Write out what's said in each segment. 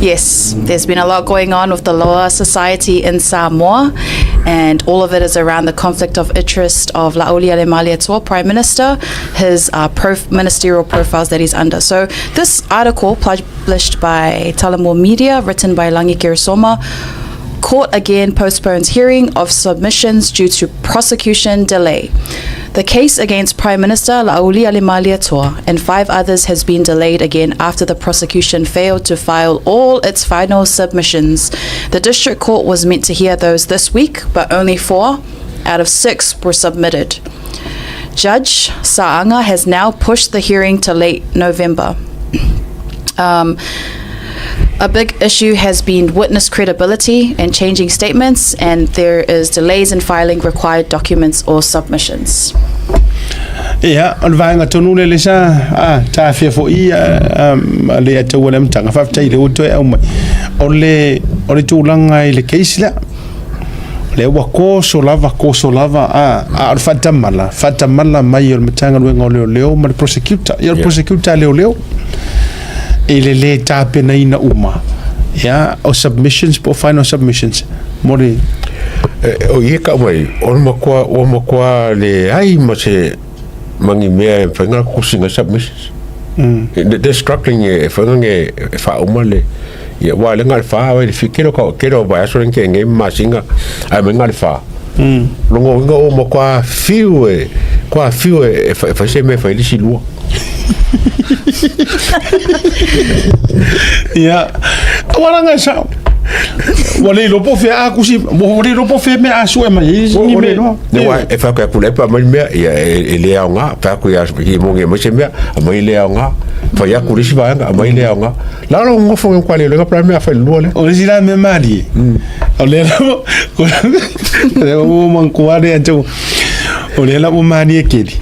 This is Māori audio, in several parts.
Yes, there's been a lot going on with the Loa Society in Samoa, and all of it is around the conflict of interest of Laʻaulia Le Malietoa, Prime Minister, his ministerial profiles that he's under. So this article, published by Talamua Media, written by Langi Kirisoma, Court again postpones hearing of submissions due to prosecution delay. The case against Prime Minister Laʻaulia Le Malietoa and 5 others has been delayed again after the prosecution failed to file all its final submissions. The District Court was meant to hear those this week, but only 4 out of 6 were submitted. Judge Sa'anga has now pushed the hearing to late November. A big issue has been witness credibility and changing statements, and there is delays in filing required documents or submissions. Yeah, on vanga tonu le sa ta fia fo I le atu le mtanga fa tai le uto e ole tulanga I le case la le wako so lava a fatamala mai o mtanga leo ma prosecutor prosecutor leo ele le tape na ina uma ya o submissions po final submissions mori o ye ka mai o makwa le ai ma se mangi mea whanga kusinga submissions they're struggling e whanga e wha umale ia wa le ngal wha wa le fikero wa aso renke nge masinga ai me ngal wha longo o makwa fiu e fa se me fa ilisi lua ya waranga sa wale lopo fe a kusi wale lopo fe me a su e mai ni me no ne wa e fa ka kule pa mai me ya ele nga fa ku ya ki mo nge mo se me mai le nga fa ya ku risi ba nga mai le nga la lo ngo fo ngwa le nga pra me fa lu le o risi la me mali o le la o man ku ade anto o le la mo mani e kedi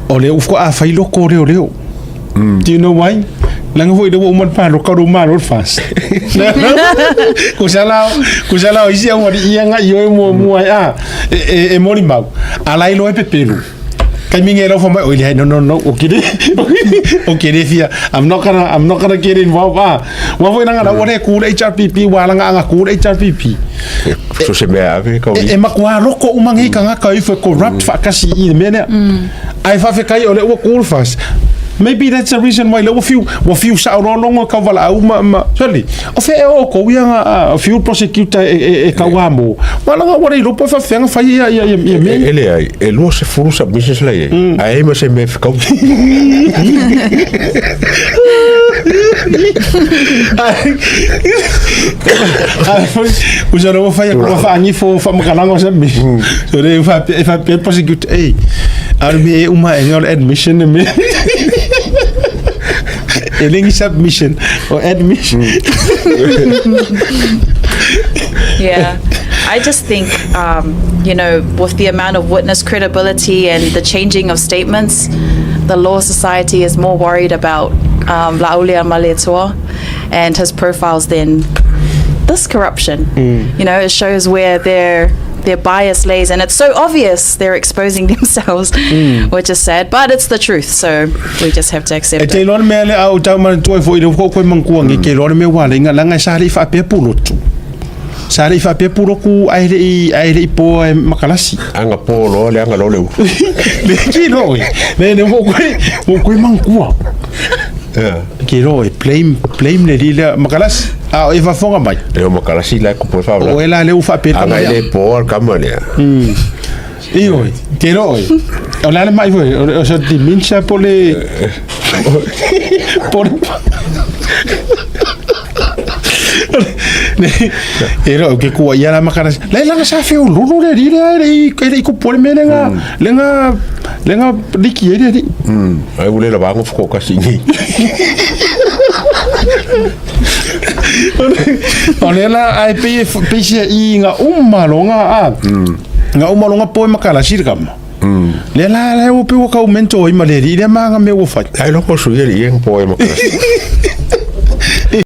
o le ufko a fa ilo ko reo do you know why lang foi do umat pa ro ka ro ma ro fast kusala isi ang wadi nga yo mo ai e mori mau alai lo e pepelu kai mingero fo mai oi no okay fia I'm not gonna get involved wa foi nga wore ku HRPP wa nga ku HRPP so se me ave ko e makwa ro ko umangi ka nga kai fo corrupt fa kasi I mena ai fa fe kai ole o ku fast. Maybe that's the reason why lo few sa rolongo ka wala uma sorry o fe o ko ia few prosecutor e ka wamo wala nga wala lo pa fa fenga fa ia me ele ai e lo se furu submissions la ai ma se me fica usa ro fa ia ko fa ani fo fa makanango submission so de fa prosecutor arme uma annual admission me a submission or admission. Yeah, I just think, with the amount of witness credibility and the changing of statements, the Law Society is more worried about Laʻaulia Malietoa and his profiles than this corruption. It shows where their bias lays, and it's so obvious they're exposing themselves, which is sad, but it's the truth, so we just have to accept it. Lor mele au taman toi foi do ko mankuang ke lor me wala nga langa sari fa pe pulotu sari fa pe puloku ai po Matalasi anga polo le anga lo le le ki no ne mo ko mankuang ke ro blame le dile Matalasi e va fonga mai le Matalasi la ko por favor o ela le ufa pe anga le por kamale io che noi o la mai voi o so di mincia pole ero che ku ia la makara lei la sa fe lu le dire che ku pole me lenga diki di ai vole la bango fko ka singi onela ai pe I nga umalonga nga umalonga po Matalasi kam le la o pe o ka aumento I maleri le manga me o fa ai lo ko suyer I en po Matalasi